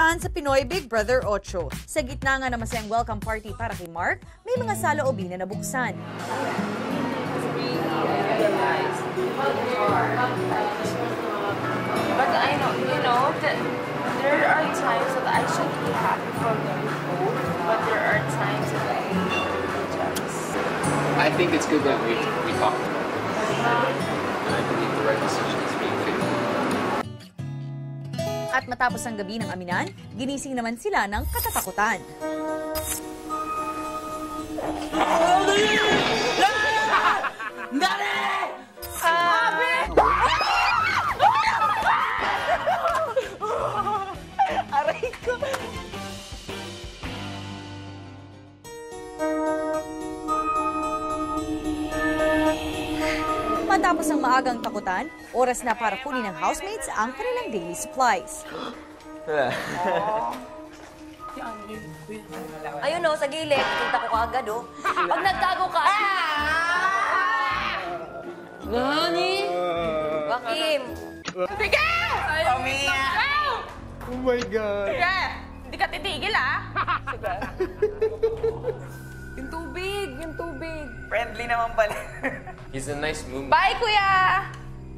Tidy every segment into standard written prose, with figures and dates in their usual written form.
Kagandahan sa Pinoy Big Brother 8. Sa gitna nga na masayang welcome party para kay Mark, may mga saloobin na nabuksan. But I know, that there are times that I should be happy for them both, but there are times that I jealous. I think it's good that we talked about it. And I believe the right decision is being taken. At matapos ang gabi ng aminan, ginising naman sila ng katatakutan. Aray ko! Matapos ang maagang takutan, oras na para kunin ng housemates ang kanilang daily supplies. Ayun o, sa gilid. Kita ko kaagad o. Pag nagtago ka... Nani? Bakim. Sige! Oh my God! Sige! Hindi ka titigil, ah! Sige. Yung tubig, yung tubig. Friendly naman pala. He's a nice moon. Bye, kuya!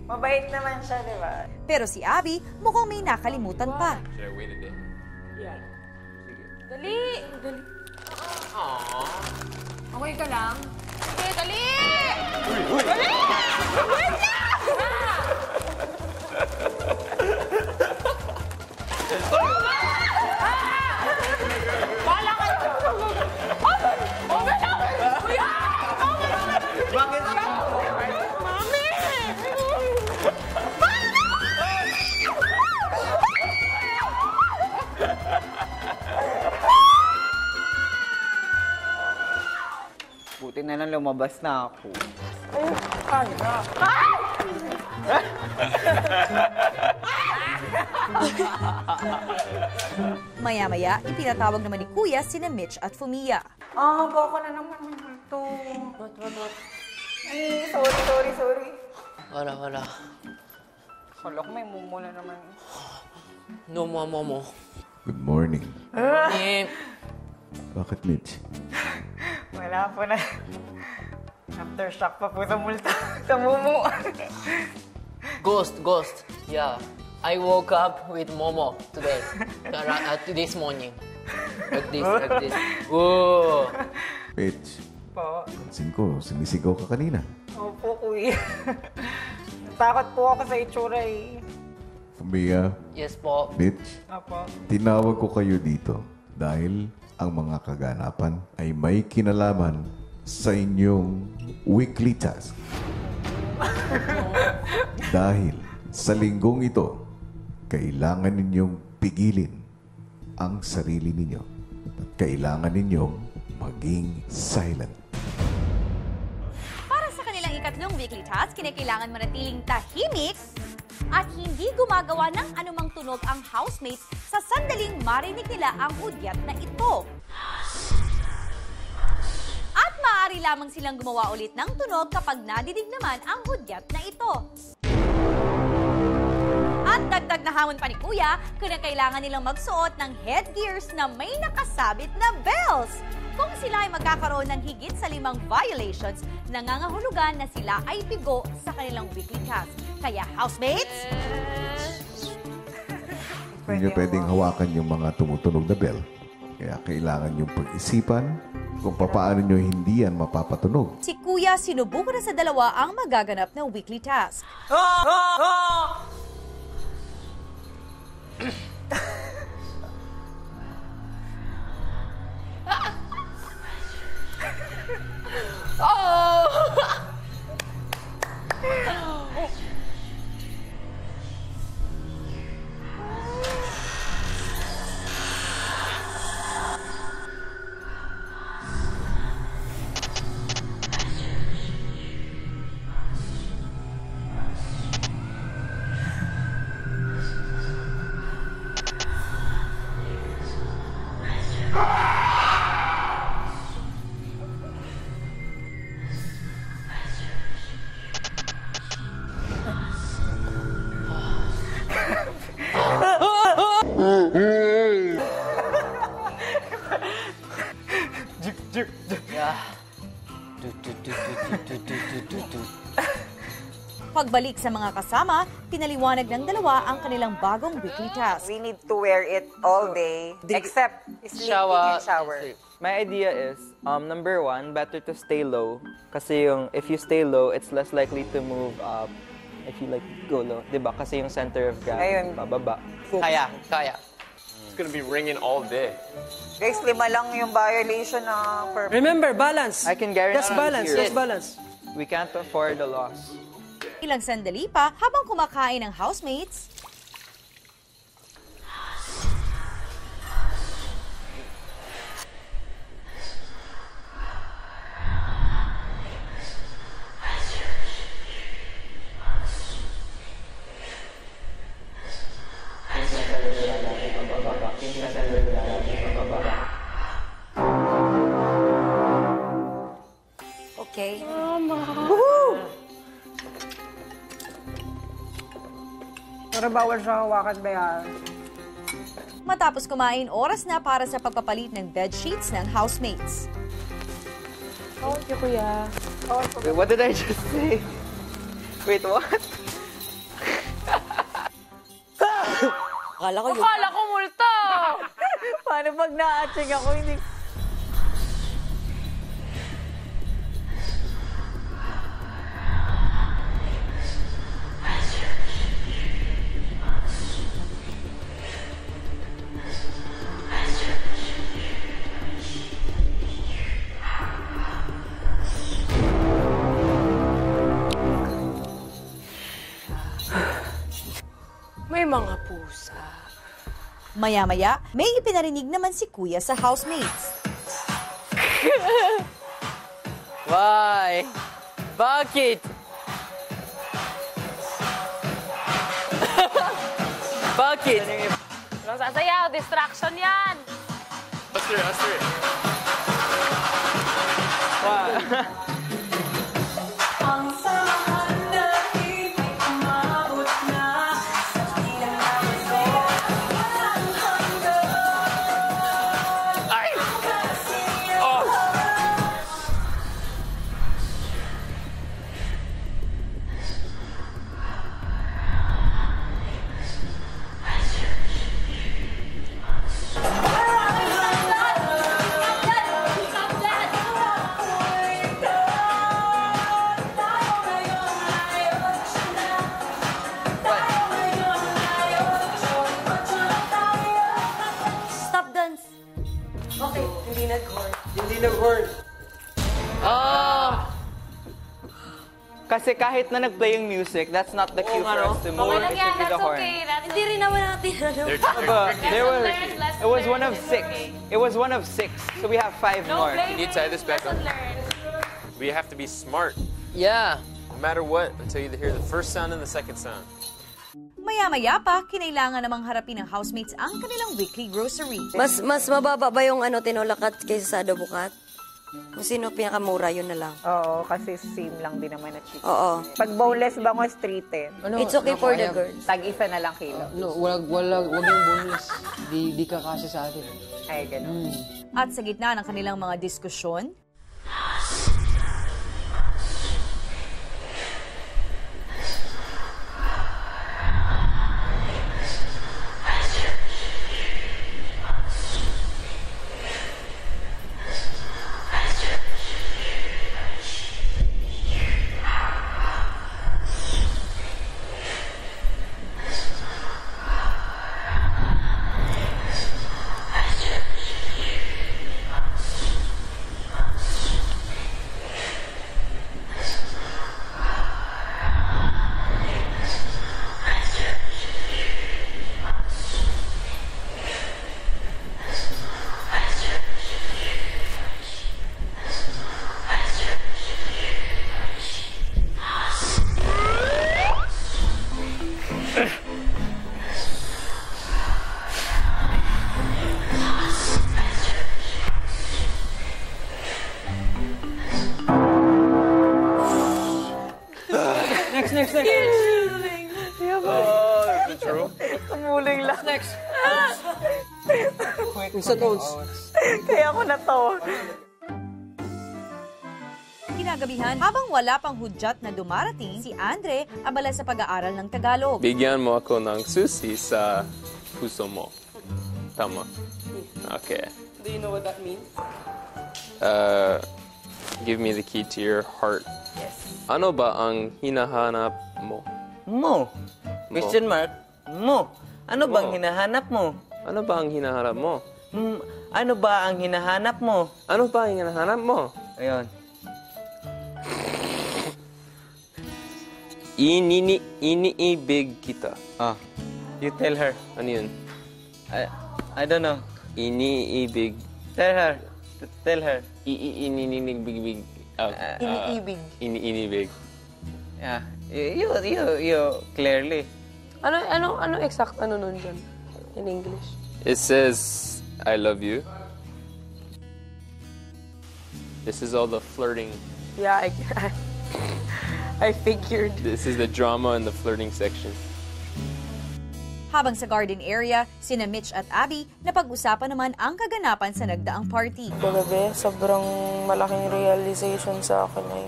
Mabait naman siya, di ba? Pero si Abby mukhang may nakalimutan pa. Should I wait a day? Dali! Dali. Aww. Okay ka lang? Sige, dali! Dali! Wait na! Wala ka! Okay lang! Kuya! Bakit? Mami! Buti na lang lumabas na ako. Ay! Maya-maya, ipinatawag naman ni Kuya sina Mitch at Fumia. Baka na naman ito. What? Ay, sorry. Wala. Kala ko may mumo na naman. No, momo. Good morning. Eh, Bakit, Mitch? Wala po na. Aftershock pa po sa multa. Sa mumo. Ghost. Yeah. I woke up with Momo today. This morning. Like this. Whoa. Mitch, Po. pansin ko, sumisigaw ka kanina. Opo, kuya. Natakot po ako sa itsura eh. Fumia, Yes po. Mitch, Opo. tinawag ko kayo dito dahil ang mga kaganapan ay may kinalaman sa inyong weekly task. Dahil sa linggong ito, kailangan ninyong pigilin ang sarili ninyo at kailangan ninyong maging silent. Para sa kanilang ikatlong weekly task, kinakailangan manatiling tahimik at hindi gumagawa ng anumang tunog ang housemates sa sandaling marinig nila ang hudyat na ito. At maaari lamang silang gumawa ulit ng tunog kapag nadidig naman ang hudyat na ito. At dagdag na hamon pa ni Kuya, kailangan nilang magsuot ng headgears na may nakasabit na bells. Kung sila ay magkakaroon ng higit sa 5 violations, nangangahulugan na sila ay bigo sa kanilang weekly task. Kaya housemates, Hindi nyo pwedeng hawakan yung mga tumutunog na bell. Kaya kailangan yung pag-isipan kung paano nyo hindi yan mapapatunog. si Kuya sinubukan na sa dalawa ang magaganap na weekly task. Pagbalik sa mga kasama, pinaliwanag ng dalawa ang kanilang bagong weekly task. We need to wear it all day, except sleeping and shower. My idea is, number one, better to stay low. Kasi if you stay low, it's less likely to move up if you go low. Diba? Kasi yung center of gravity, bababa. Kaya. It's gonna be ringing all day. Guys, 5 lang yung violation na per... Remember, balance. I can guarantee Just balance, here, just balance. we can't afford the loss. Ilang sandali pa habang kumakain ng housemates, Okay. Pero bawal siya hawakan ba yan? matapos kumain, oras na para sa pagpapalit ng bed sheets ng housemates. Thank you, Kuya. Wait, what did I just say? Wait, what? Akala ko yun. Akala ko multa! Paano pag na-atching ako, hindi... May mga pusa. Maya-maya, may ipinarinig naman si Kuya sa housemates. Why? Bakit? Bakit? Walang sasayaw, distraction yan! Let's do it, let's do it. Stop dance. Okay, hindi nag-horn. Hindi nag-horn. Ah! Kasi kahit na nag-play yung music, that's not the cue for us to move. Okay lang It yan, should be the that's horn. okay. Hindi rin naman natin ano. It was one of six. It was one of six. So we have five No more. blaming. You need to tie this back up. Lesson learned. We have to be smart, Yeah. no matter what, until you hear the first sound and the second sound. Maya-maya pa, kinailangan namang harapin ng housemates ang kanilang weekly grocery. Mas mababa ba yung tinulakat kaysa sa adobo cat? Kung sino pinakamura, yun na lang. Oo, kasi same lang din naman na chicken. Oo. Pag boneless bango, street eh. It's okay for the girls. Tag-isa na lang kilo. No, wag yung bonus. Di kakasya sa atin. Ay, ganun. At sa gitna ng kanilang mga diskusyon, Next. Tumuling lang. Next. Sa tones. Kaya ako natawa. Kinagabihan, habang wala pang hudyat na dumarating, si Andre abala sa pag-aaral ng Tagalog. Bigyan mo ako ng susi sa puso mo. Tama. Okay. Do you know what that means? Give me the key to your heart. Yes. Ano ba ang hinahanap mo? Mo. Question mark. Mo. Ano bang Mo. hinahanap mo? Ano ba ang hinahanap mo? Ano ba ang hinahanap mo? Ano ba ang hinahanap mo? Ayun. Iniibig kita. You tell her. Ano yun? I don't know. Iniibig. Tell her. Tell her. Iniibig. Iniibig. Iniibig. Yeah. You clearly. Ano exact ano nun dyan? In English? It says, I love you. This is all the flirting. Yeah, I figured. This is the drama in the flirting section. Habang sa garden area, sina Mitch at Abby napag-usapan naman ang kaganapan sa nagdaang party. Kagabi, sobrang malaking realization sa akin ay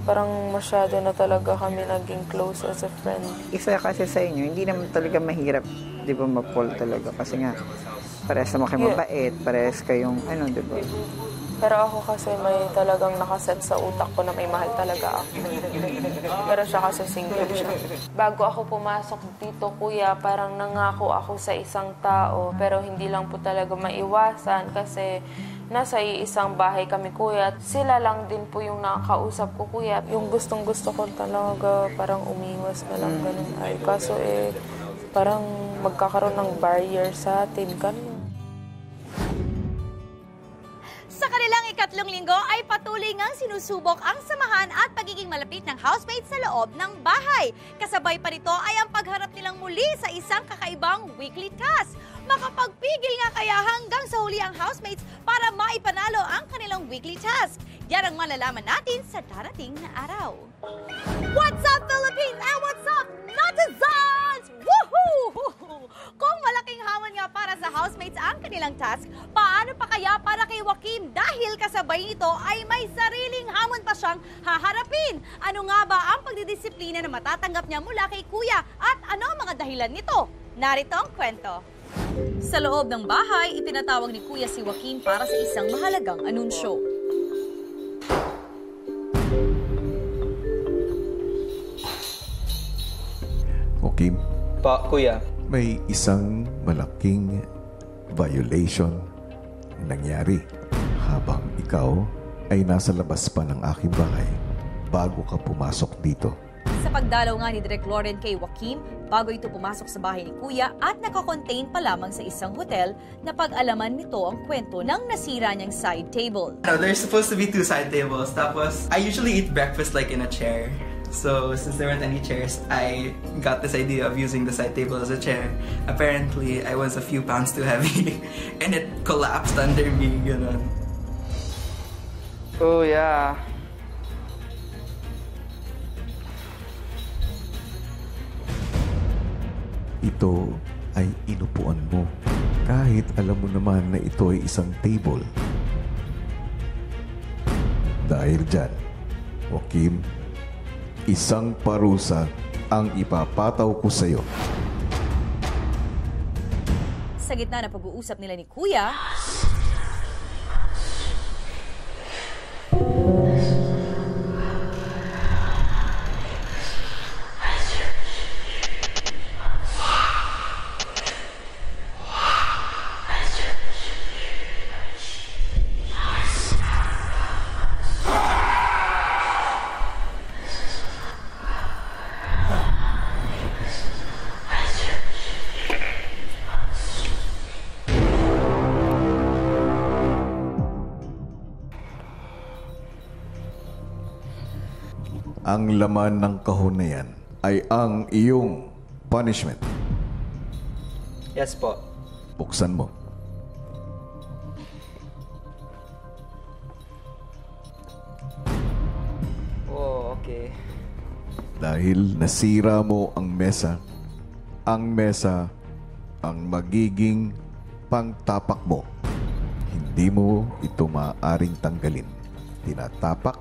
parang masyado na talaga kami naging close as a friend. Isa kasi sa inyo, hindi naman talaga mahirap, di ba, mag-fall talaga. Kasi nga, parehas naman kayo mabait, parehas kayong, di ba? Pero ako kasi may talagang nakaset sa utak ko na may mahal talaga ako. Pero siya kasi single siya. Bago ako pumasok dito, kuya, parang nangako ako sa isang tao. Pero hindi lang po talaga maiwasan kasi nasa isang bahay kami, kuya. Sila lang din po yung nakakausap ko, kuya. Yung gustong-gusto ko talaga, parang umiwas na lang ganun. Ay, kaso parang magkakaroon ng barrier sa atin, ganun. Sa kanilang ikatlong linggo ay patuloy ngang sinusubok ang samahan at pagiging malapit ng housemates sa loob ng bahay. Kasabay pa nito ay ang pagharap nilang muli sa isang kakaibang weekly task. Makapagpigil nga kaya hanggang sa huli ang housemates para maipanalo ang kanilang weekly task. Yan ang malalaman natin sa darating na araw. What's up, Philippines? And what's up, netizens? Woohoo! Kung malaking hamon nga para sa housemates ang kanilang task, paano pa kaya para kay Joaquim dahil kasabay nito ay may sariling hamon pa siyang haharapin? Ano nga ba ang pagdidisiplina na matatanggap niya mula kay Kuya at ano ang mga dahilan nito? Narito ang kwento. Sa loob ng bahay, itinatawag ni Kuya si Joaquim para sa isang mahalagang anunsyo. Joaquim, Kuya. may isang malaking violation nangyari habang ikaw ay nasa labas pa ng aking bahay bago ka pumasok dito. Sa pagdalaw nga ni Direk Lauren kay Joaquim, bago ito pumasok sa bahay ni Kuya at nakakontain pa lamang sa isang hotel, na pag-alaman nito ang kwento ng nasira niyang side table. There's supposed to be 2 side tables. Tapos, I usually eat breakfast like in a chair. So, since there weren't any chairs, I got this idea of using the side table as a chair. Apparently, I was a few pounds too heavy and it collapsed under me, ganun. Oh, yeah. Ito ay inupuan mo kahit alam mo naman na ito ay isang table. Dahil dyan, Joaquim, isang parusa ang ipapataw ko sa iyo. Sa gitna ng pag-uusap nila ni Kuya, ang laman ng kahon na yan ay ang iyong punishment. Yes po. Buksan mo. Oh, okay. Dahil nasira mo ang mesa ang magiging pangtapak mo. Hindi mo ito maaaring tanggalin tinatapak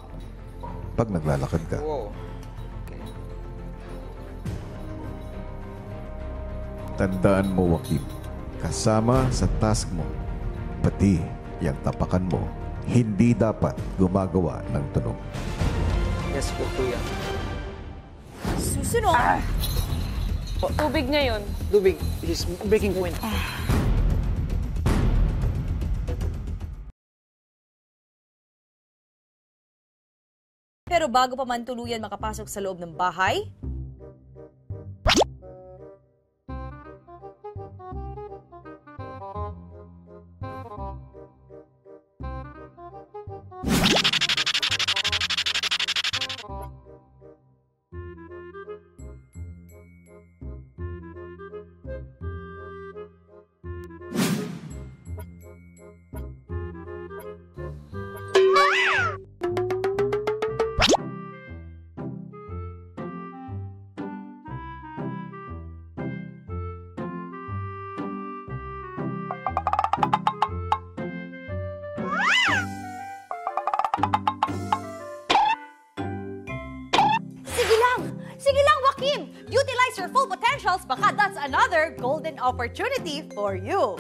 pag naglalakad ka. Tandaan mo, Joaquin, kasama sa task mo, pati yung tapakan mo, hindi dapat gumagawa ng tunog. Yes po, kuya. Susunod. Tubig niya yun. Tubig. He's breaking point. Pero bago pa man tuluyan makapasok sa loob ng bahay, sige lang, Joaquin! Utilize your full potentials, baka that's another golden opportunity for you.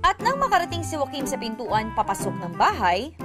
At nang makarating si Joaquin sa pintuan papasok ng bahay,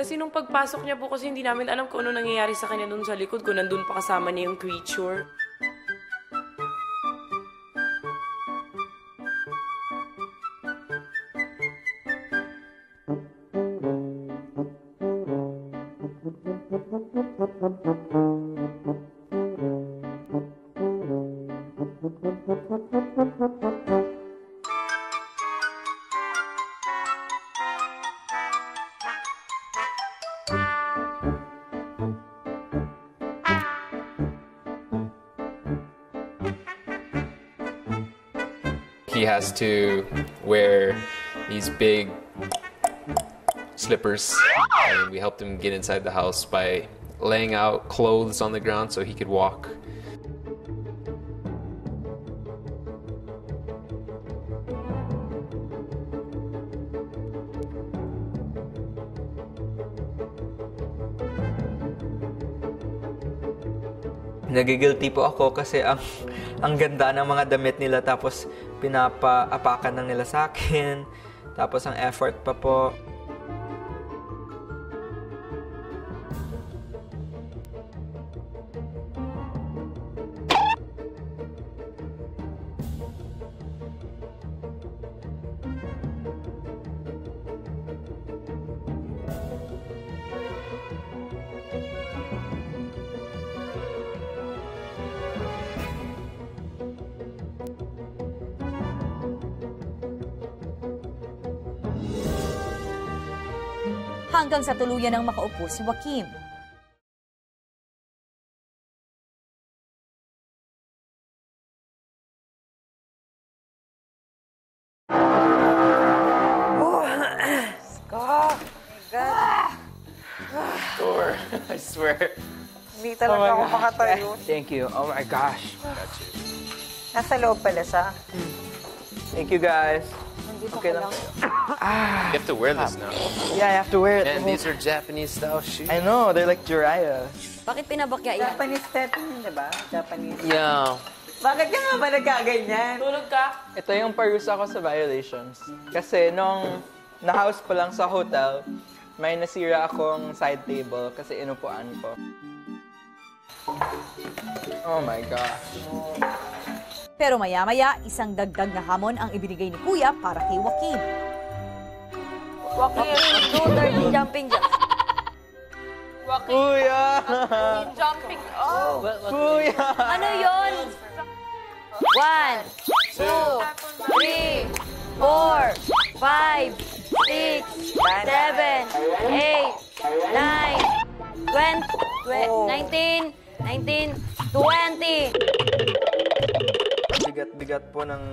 Kasi nung pagpasok niya po kasi hindi namin alam kung ano nangyayari sa kanya dun sa likod kung nandun pa kasama niya yung creature. He has to wear these big slippers, and we helped him get inside the house by laying out clothes on the ground so he could walk. Nagigilty po ako kasi ang ganda ng mga damit nila tapos pinapaapakan ng nila sa akin. Tapos ang effort pa po. hanggang sa tuluyan ng makaupo si Joaquin. Door, I swear. Hindi talaga ako makatayo. Thank you. Oh my gosh. Nasa loob pala siya. Thank you, guys. Okay lang. You have to wear this now. Yeah, I have to wear it. And these are Japanese style shoes. I know, they're like Jiraiya. Bakit pinabakya yan? Japanese tattoo, di ba? Japanese. Yeah. Bakit ka nga ba nagkaganyan? Tulog ka? Ito yung parusa ko sa violations. Kasi nung na-house pa lang sa hotel, may nasira akong side table kasi inupuan ko. Oh my gosh. Pero maya-maya, isang dagdag na hamon ang ibinigay ni Kuya para kay Joaquin. Joaquin, do dirty jumping jack. Kuya! Jumping. Oh. Kuya! Ano yun? 1, 2, 3, 4, 5, 6, 7, 8, 9, 19, 20. Bigat-bigat po ng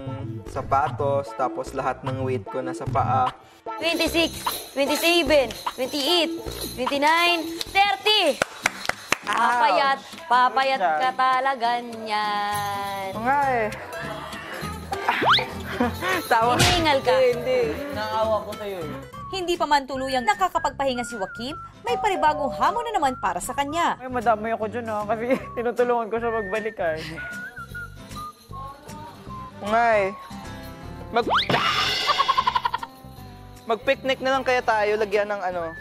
sapatos, tapos lahat ng weight ko nasa paa. 26, 27, 28, 29, 30. Papayat ka talaga niyan. Nga eh. Tawa. Hinihingal ka. Hindi. Nakawa ko sa'yo. Hindi pa man tuluyang nakakapagpahinga si Joaquin, may panibagong hamon na naman para sa kanya. Ay, madamay ako dyan kasi tinutulungan ko siya magbalikan. Nga eh. Mag-picnic na lang kaya tayo, lagyan ng ano.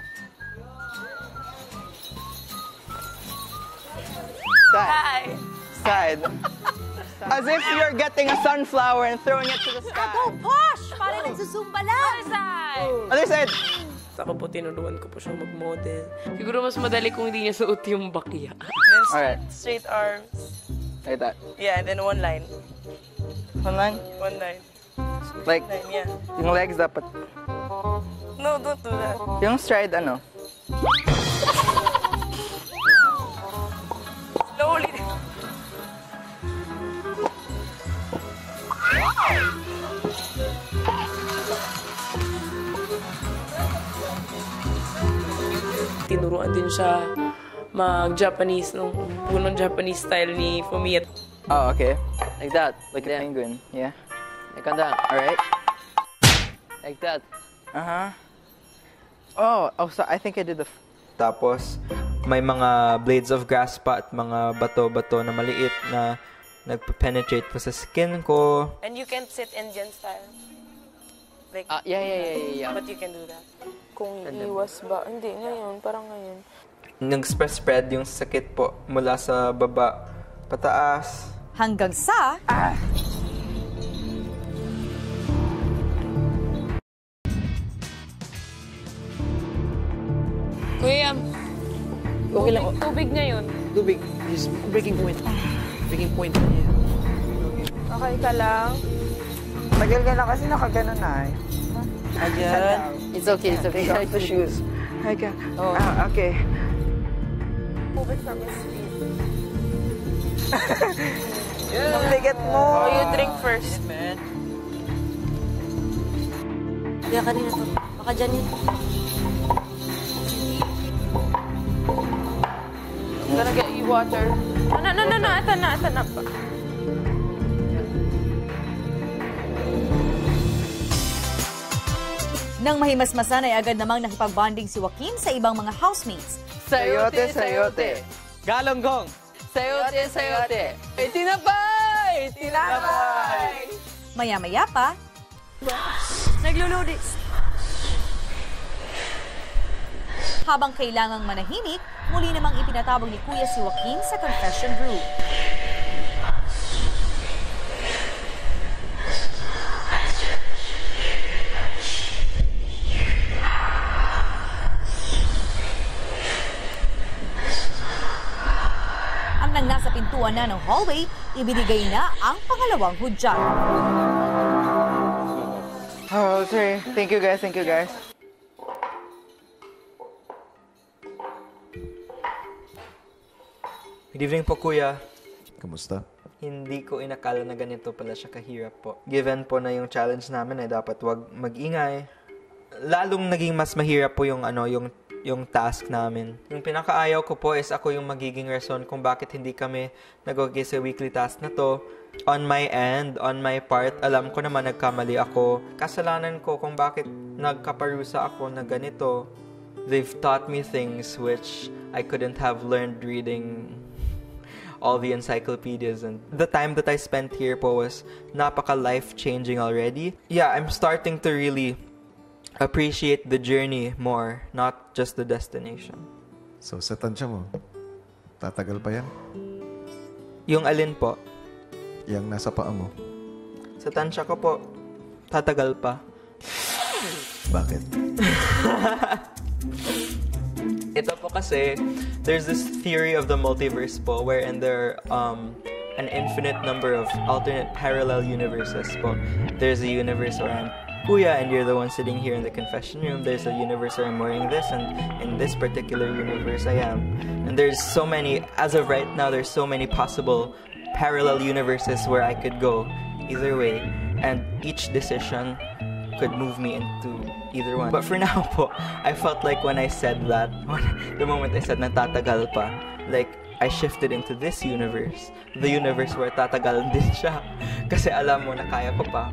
Side. As if you're getting a sunflower and throwing it to the sky. Go, posh! Parang nagsusumba lang. Other side. Ako po, tinuruan ko po siya mag-model. Siguro mas madali kung hindi niya suot yung bakya. Alright. Straight arms. Like that. Yeah, and then one line. One line? One line. Like, Line, yeah. yung legs dapat. No, don't do that. Yung stride ano? Slowly. Tinuruan din siya mag-Japanese, nung punong Japanese style ni Fumiya. Oh, okay. Like that. Like a penguin. Yeah. Like that. Alright. Like that. Uh-huh. Oh, so I think I did the... Tapos, may mga blades of grass pa at mga bato-bato na maliit na nagpe-penetrate pa sa skin ko. And you can sit Indian style. Like, Yeah. but you can do that. Kung iwas ba? Hindi, ngayon. Parang ngayon. Nag-spread yung sakit po mula sa baba pataas. Hanggang sa... Kuya, Okay lang. tubig ngayon. Tubig. Just breaking point. Breaking point. Okay ka lang? Tagal ka na kasi nakagano na eh. Ayan. It's okay. Take off the shoes. Okay. Okay. Move it from his feet. Ang bigat mo. Oh, you drink first. Kaya kanina to. Baka dyan yun. I'm gonna get you water. No. Ito na. Nang mahimasmasan ay agad namang nakipagbonding si Joaquin sa ibang mga housemates. Sayote. Galonggong. Sayote. Tinapay! Maya-maya pa, Nagluludis. habang kailangang manahimik, muli namang ipinatabog ni Kuya si Joaquin sa confession room. Nang nasa pintuan na ng hallway, ibinigay na ang pangalawang hudyat. Oh, sorry. Thank you guys. Good evening po, Kuya. Kamusta? Hindi ko inakala na ganito pala siya kahirap po. Given po na yung challenge namin ay dapat wag mag-ingay. Lalong naging mas mahirap po yung task namin. Yung pinakaayaw ko po is ako yung magiging rason kung bakit hindi kami nag-okay sa weekly task na to. On my end, on my part, alam ko naman nagkamali ako. Kasalanan ko kung bakit nagkaparusa ako na ganito. They've taught me things which I couldn't have learned reading all the encyclopedias, and the time that I spent here po was napaka life-changing already. Yeah, I'm starting to really appreciate the journey more, not just the destination. So sa tansya mo, tatagal pa yan? Yung alin po? Yang nasa paa mo? Sa tansya ko po, tatagal pa. Bakit? Ito po kasi, there's this theory of the multiverse po wherein there are an infinite number of alternate parallel universes po. There's a universe where I'm Kuya and you're the one sitting here in the confession room. There's a universe where I'm wearing this, and in this particular universe I am. And there's so many, as of right now, there's so many possible parallel universes where I could go either way. And each decision could move me into either one. But for now po, I felt like when I said that, the moment I said na tatagal pa, like I shifted into this universe, the universe where tatagal din siya. Kasi alam mo na kaya ko pa.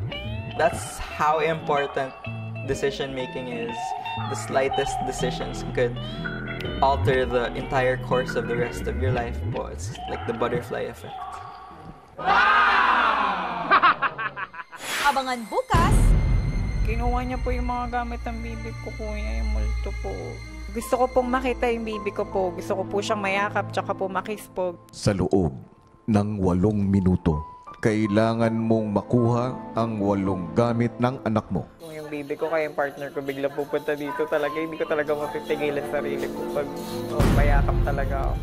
That's how important decision making is. The slightest decisions could alter the entire course of the rest of your life po. It's like the butterfly effect. Abangan bukas. Kinuha niya po yung mga gamit ng bibi ko, kuya, yung multo po. Gusto ko pong makita yung bibi ko po. Gusto ko po siyang mayakap, tsaka po makis po. Sa loob ng 8 minuto, kailangan mong makuha ang 8 gamit ng anak mo. Kung yung bibi ko kaya yung partner ko bigla pupunta dito talaga, hindi ko talaga mapipigil ang sarili ko pag mayakap talaga ako.